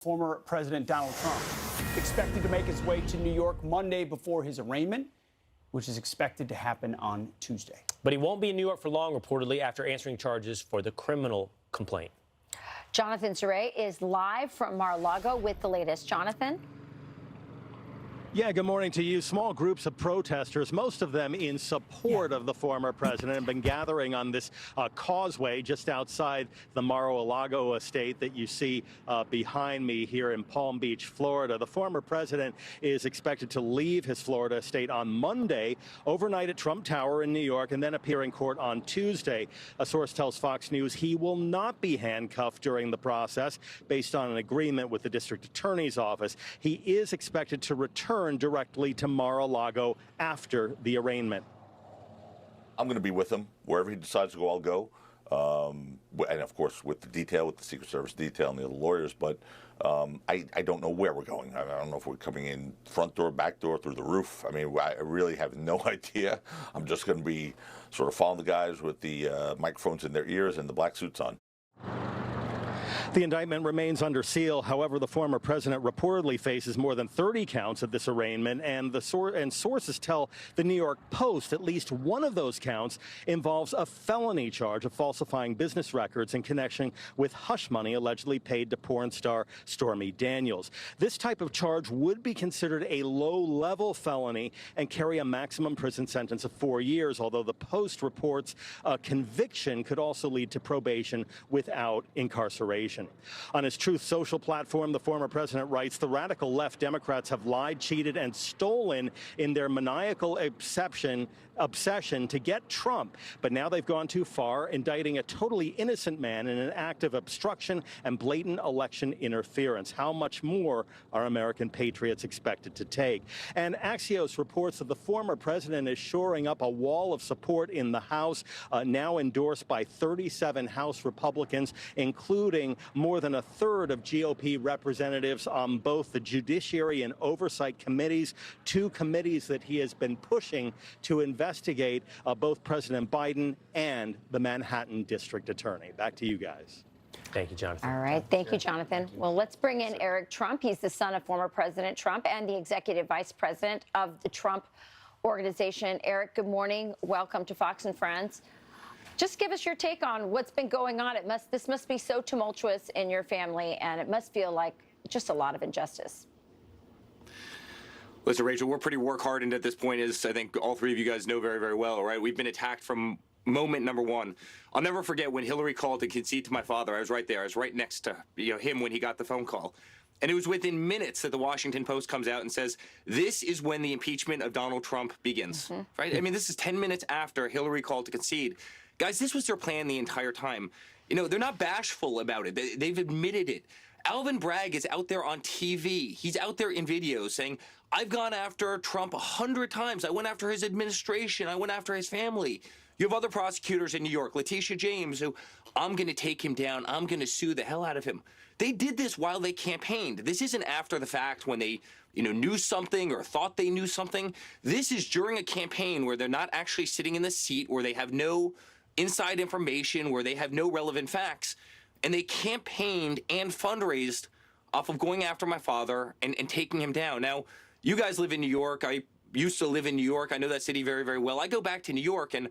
Former President Donald Trump expected to make his way to New York Monday before his arraignment, which is expected to happen on Tuesday. But he won't be in New York for long, reportedly, after answering charges for the criminal complaint. Jonathan Zere is live from Mar-a-Lago with the latest. Jonathan? Yeah, good morning to you. Small groups of protesters, most of them in support of the former president, have been gathering on this causeway just outside the Mar-a-Lago estate that you see behind me here in Palm Beach, Florida. The former president is expected to leave his Florida estate on Monday, overnight at Trump Tower in New York, and then appear in court on Tuesday. A source tells Fox News he will not be handcuffed during the process based on an agreement with the district attorney's office. He is expected to return directly to Mar-a-Lago after the arraignment. I'm going to be with him wherever he decides to go. I'll go, and of course with the Secret Service detail and the other lawyers. But I don't know where we're going. I don't know if we're coming in front door, back door, through the roof. I mean, I really have no idea. I'm just going to be sort of following the guys with the microphones in their ears and the black suits on. The indictment remains under seal. However, the former president reportedly faces more than 30 counts of this arraignment, and sources tell the New York Post at least one of those counts involves a felony charge of falsifying business records in connection with hush money allegedly paid to porn star Stormy Daniels. This type of charge would be considered a low-level felony and carry a maximum prison sentence of 4 years, although the Post reports a conviction could also lead to probation without incarceration. On his Truth Social platform, the former president writes, the radical left Democrats have lied, cheated, and stolen in their maniacal obsession to get Trump. But now they've gone too far, indicting a totally innocent man in an act of obstruction and blatant election interference. How much more are American patriots expected to take? And Axios reports that the former president is shoring up a wall of support in the House, now endorsed by 37 House Republicans, including more than a third of GOP representatives on both the Judiciary and Oversight committees, two committees that he has been pushing to investigate both President Biden and the Manhattan District Attorney. Back to you guys. Thank you, Jonathan. All right. Thank you, Jonathan. Well, let's bring in Eric Trump. He's the son of former President Trump and the executive vice president of the Trump Organization. Eric, good morning. Welcome to Fox and Friends. Just give us your take on what's been going on. This must be so tumultuous in your family, and it must feel like just a lot of injustice. Listen, Rachel, we're pretty work-hardened at this point, as I think all three of you guys know very, very well, right? We've been attacked from moment number one. I'll never forget when Hillary called to concede to my father. I was right there. I was right next to him when he got the phone call. And it was within minutes that the Washington Post comes out and says, this is when the impeachment of Donald Trump begins, right? I mean, this is 10 minutes after Hillary called to concede. Guys, this was their plan the entire time. They're not bashful about it. They've admitted it. Alvin Bragg is out there on TV. He's out there in videos saying, I've gone after Trump 100 times. I went after his administration. I went after his family. You have other prosecutors in New York, Letitia James, who, I'm going to take him down. I'm going to sue the hell out of him. They did this while they campaigned. This isn't after the fact when they knew something or thought they knew something. This is during a campaign where they're not actually sitting in the seat, where they have no inside information, where they have no relevant facts. And they campaigned and fundraised off of going after my father and taking him down. Now, you guys live in New York. I used to live in New York. I know that city very, very well. I go back to New York, and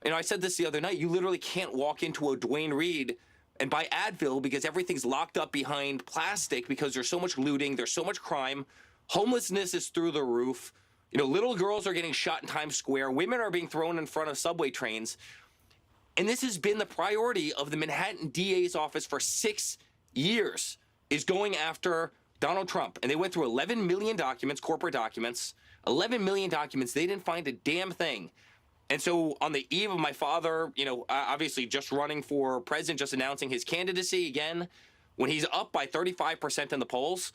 I said this the other night. You literally can't walk into a Duane Reade and buy Advil because everything's locked up behind plastic because there's so much looting, there's so much crime. Homelessness is through the roof. Little girls are getting shot in Times Square. Women are being thrown in front of subway trains. And this has been the priority of the Manhattan DA's office for 6 years, is going after Donald Trump. And they went through 11 million documents, corporate documents, 11 million documents. They didn't find a damn thing. And so on the eve of my father, obviously just running for president, just announcing his candidacy again, when he's up by 35% in the polls,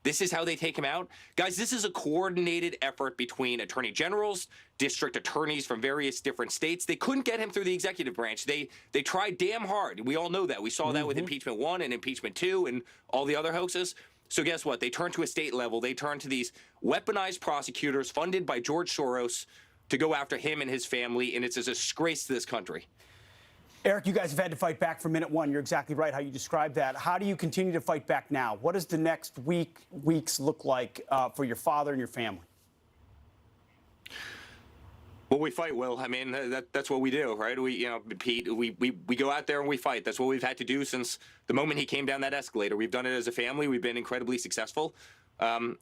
this is how they take him out. Guys, this is a coordinated effort between attorney generals, district attorneys from various different states. They couldn't get him through the executive branch. They tried damn hard. We all know that. We saw that with impeachment 1 and impeachment 2 and all the other hoaxes. So guess what? They turned to a state level. They turned to these weaponized prosecutors funded by George Soros to go after him and his family, and it's a disgrace to this country. Eric, you guys have had to fight back from minute one. You're exactly right how you described that. How do you continue to fight back now? What does the next weeks look like for your father and your family? Well, we fight, Will. I mean, that's what we do, right? Pete, we go out there and we fight. That's what we've had to do since the moment he came down that escalator. We've done it as a family. We've been incredibly successful.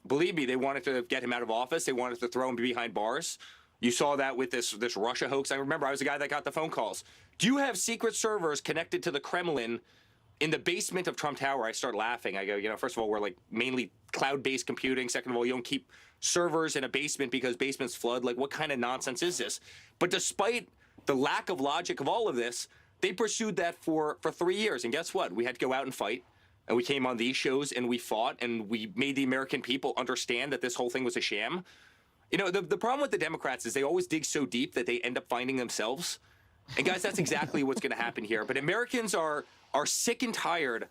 Believe me, they wanted to get him out of office. They wanted to throw him behind bars. You saw that with this Russia hoax. I remember I was the guy that got the phone calls. Do you have secret servers connected to the Kremlin in the basement of Trump Tower? I start laughing. I go, first of all, we're like mainly cloud-based computing. Second of all, you don't keep servers in a basement because basements flood. Like, what kind of nonsense is this? But despite the lack of logic of all of this, they pursued that for 3 years. And guess what? We had to go out and fight. And we came on these shows and we fought and we made the American people understand that this whole thing was a sham. The problem with the Democrats is they always dig so deep that they end up finding themselves. And guys, that's exactly what's going to happen here. But Americans are sick and tired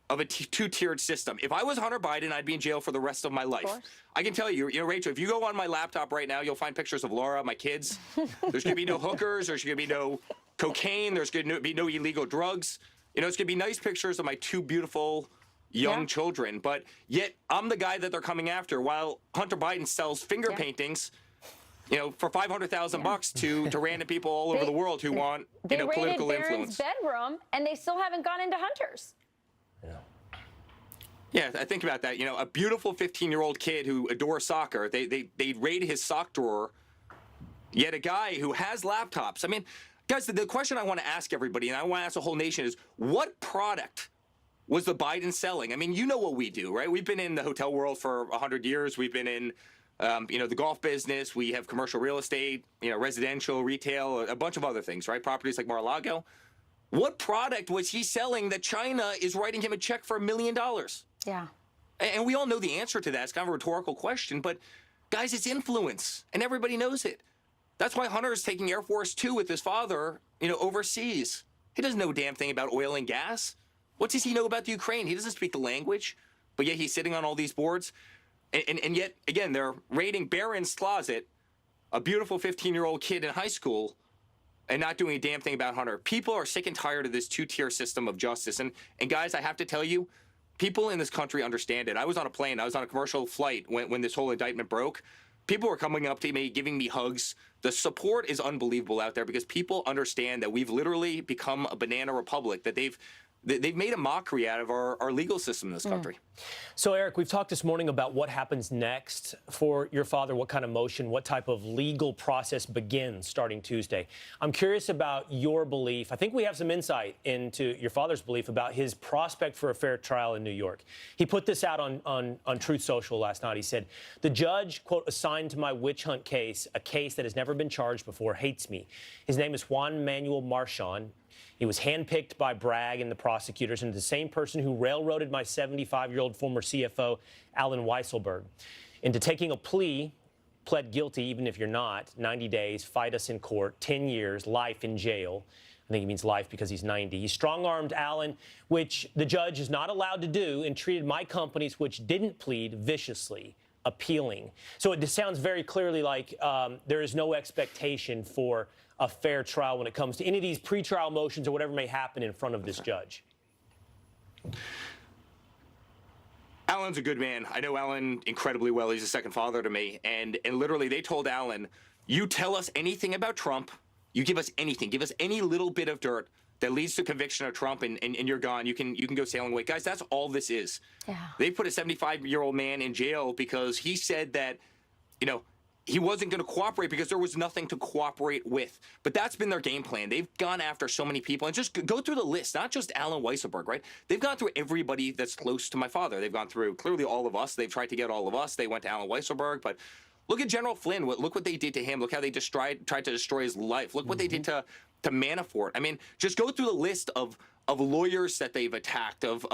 of a two-tiered system. If I was Hunter Biden, I'd be in jail for the rest of my life. I can tell you, Rachel, if you go on my laptop right now, you'll find pictures of Laura, my kids. There's going to be no hookers. There's going to be no cocaine. There's going to be no illegal drugs. It's going to be nice pictures of my two beautiful young children. But yet I'm the guy that they're coming after, while Hunter Biden sells finger paintings for $500,000 to random people all over the world who want, political Barron's influence. bedroom, and they still haven't gone into Hunter's. Yeah, I think about that. A beautiful 15-year-old kid who adores soccer. They raid his sock drawer. Yet a guy who has laptops. I mean, guys, the question I want to ask everybody, and I want to ask the whole nation, is what product was the Biden selling? I mean, you know what we do, right? We've been in the hotel world for 100 years. We've been in the golf business. We have commercial real estate, residential, retail, a bunch of other things, right? Properties like Mar-a-Lago. What product was he selling that China is writing him a check for $1 million? Yeah. And we all know the answer to that. It's kind of a rhetorical question, but guys, it's influence, and everybody knows it. That's why Hunter is taking Air Force 2 with his father, overseas. He doesn't know a damn thing about oil and gas. What does he know about the Ukraine? He doesn't speak the language, but yet he's sitting on all these boards. And yet, again, they're raiding Barron's closet, a beautiful 15-year-old kid in high school, and not doing a damn thing about Hunter. People are sick and tired of this two-tier system of justice. And guys, I have to tell you, people in this country understand it. I was on a plane. I was on a commercial flight when this whole indictment broke. People were coming up to me, giving me hugs. The support is unbelievable out there because people understand that we've literally become a banana republic, that they've made a mockery out of our legal system in this country. So, Eric, we've talked this morning about what happens next for your father, what kind of motion, what type of legal process begins starting Tuesday. I'm curious about your belief. I think we have some insight into your father's belief about his prospect for a fair trial in New York. He put this out on Truth Social last night. He said, the judge, quote, assigned to my witch hunt case, a case that has never been charged before, hates me. His name is Juan Manuel Marchand. He was handpicked by Bragg and the prosecutors, and the same person who railroaded my 75-year-old former CFO, Alan Weisselberg, into taking a plea, pled guilty, even if you're not, 90 days, fight us in court, 10 years, life in jail. I think he means life because he's 90. He strong-armed Alan, which the judge is not allowed to do, and treated my companies, which didn't plead, viciously, appealing. So it sounds very clearly like there is no expectation for a fair trial when it comes to any of these pretrial motions or whatever may happen in front of this judge. Alan's a good man. I know Alan incredibly well. He's a second father to me. And literally, they told Alan, you tell us anything about Trump, you give us anything, give us any little bit of dirt that leads to conviction of Trump, and you're gone. You can go sailing away. Guys, that's all this is. Yeah. They put a 75-year-old man in jail because he said that, he wasn't going to cooperate because there was nothing to cooperate with. But that's been their game plan. They've gone after so many people. And just go through the list, not just Alan Weisselberg, right? They've gone through everybody that's close to my father. They've gone through clearly all of us. They've tried to get all of us. They went to Alan Weisselberg. But look at General Flynn. Look what they did to him. Look how they tried to destroy his life. Look what they did to Manafort. I mean, just go through the list of lawyers that they've attacked, of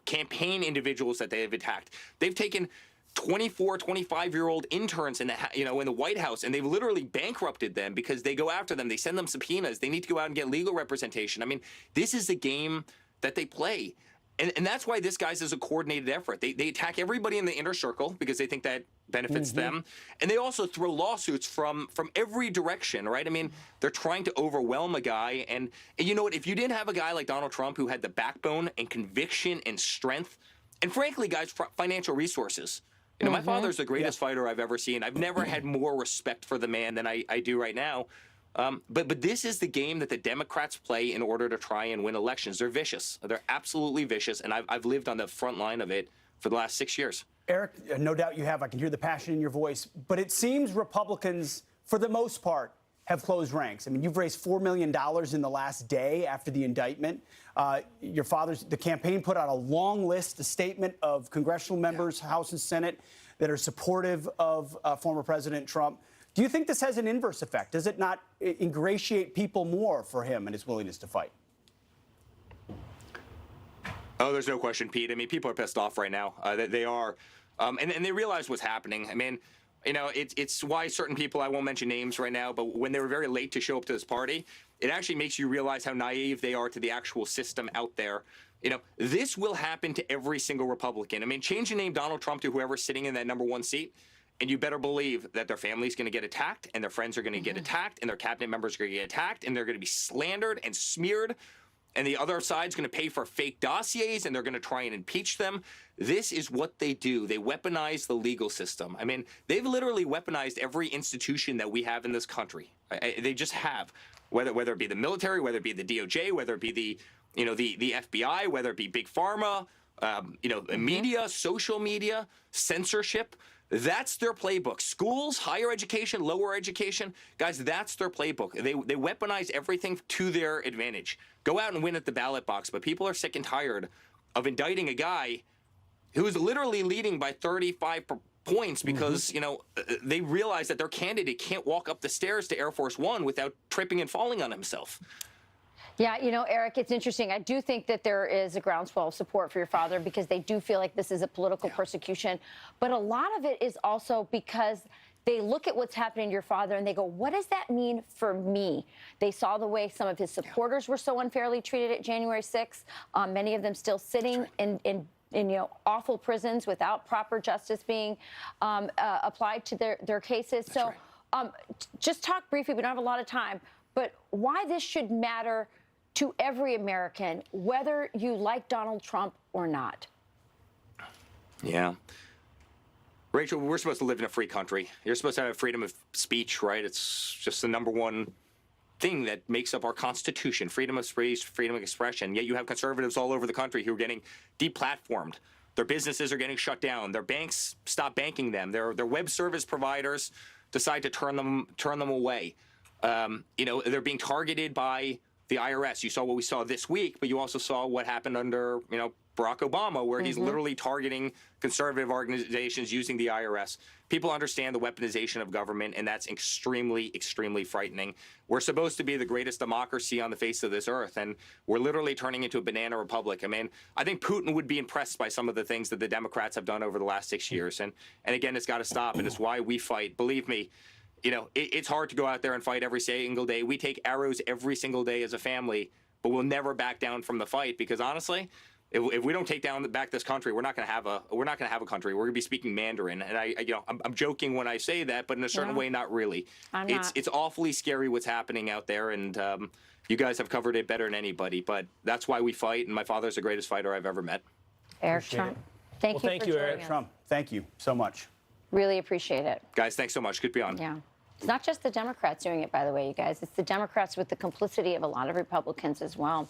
campaign individuals that they have attacked. They've taken 24, 25-year-old interns in the White House, and they've literally bankrupted them because they go after them. They send them subpoenas. They need to go out and get legal representation. I mean, this is the game that they play. And that's why this, guys, is a coordinated effort. They attack everybody in the inner circle because they think that benefits them. And they also throw lawsuits from every direction, right? I mean, they're trying to overwhelm a guy. And you know what? If you didn't have a guy like Donald Trump who had the backbone and conviction and strength, and frankly, guys, financial resources. You know, my father's the greatest fighter I've ever seen. I've never had more respect for the man than I do right now. But this is the game that the Democrats play in order to try and win elections. They're vicious. They're absolutely vicious. And I've lived on the front line of it for the last 6 years. Eric, no doubt you have. I can hear the passion in your voice. But it seems Republicans, for the most part, have closed ranks. I mean, you've raised $4 million in the last day after the indictment. The campaign put out a long list, a statement of congressional members, House and Senate, that are supportive of former President Trump. Do you think this has an inverse effect? Does it not ingratiate people more for him and his willingness to fight? Oh, there's no question, Pete. I mean, people are pissed off right now. They are. And they realize what's happening. I mean, you know, it's why certain people, I won't mention names right now, but when they were very late to show up to this party, it actually makes you realize how naive they are to the actual system out there. You know, this will happen to every single Republican. I mean, change the name Donald Trump to whoever's sitting in that #1 seat, and you better believe that their family's going to get attacked, and their friends are going to get attacked, and their cabinet members are going to get attacked, and they're going to be slandered and smeared. And the other side's going to pay for fake dossiers, and they're going to try and impeach them. This is what they do. They weaponize the legal system. I mean, they've literally weaponized every institution that we have in this country. They just have, whether it be the military, whether it be the DOJ, whether it be the FBI, whether it be big pharma, media, social media, censorship. That's their playbook. Schools, higher education, lower education, guys, that's their playbook. They weaponize everything to their advantage. Go out and win at the ballot box, but people are sick and tired of indicting a guy who's literally leading by 35 points because, they realize that their candidate can't walk up the stairs to Air Force One without tripping and falling on himself. Yeah, Eric, it's interesting. I do think that there is a groundswell of support for your father because they do feel like this is a political persecution. But a lot of it is also because they look at what's happening to your father and they go, what does that mean for me? They saw the way some of his supporters were so unfairly treated at January 6th, many of them still sitting in awful prisons without proper justice being applied to their cases. So just talk briefly, we don't have a lot of time, but why this should matter to every American, whether you like Donald Trump or not. Yeah. Rachel, we're supposed to live in a free country. You're supposed to have freedom of speech, right? It's just the #1 thing that makes up our Constitution, freedom of speech, freedom of expression. Yet you have conservatives all over the country who are getting deplatformed. Their businesses are getting shut down. Their banks stop banking them. Their web service providers decide to turn them away. They're being targeted by the IRS. You saw what we saw this week, but you also saw what happened under, Barack Obama, where he's literally targeting conservative organizations using the IRS. People understand the weaponization of government, and that's extremely, extremely frightening. We're supposed to be the greatest democracy on the face of this earth, and we're literally turning into a banana republic. I mean, I think Putin would be impressed by some of the things that the Democrats have done over the last 6 years. And again, it's got to stop, and it's why we fight. Believe me, it's hard to go out there and fight every single day. We take arrows every single day as a family, but we'll never back down from the fight because honestly, if we don't take back this country, we're not going to have a country. We're going to be speaking Mandarin, and I'm joking when I say that, but in a certain way, not really. It's awfully scary what's happening out there, and you guys have covered it better than anybody. But that's why we fight, and my father's the greatest fighter I've ever met. Eric Trump, thank you for joining Eric us. Trump. Thank you so much. Really appreciate it. Guys, thanks so much. Good to be on. Yeah. It's not just the Democrats doing it, by the way, you guys. It's the Democrats with the complicity of a lot of Republicans as well.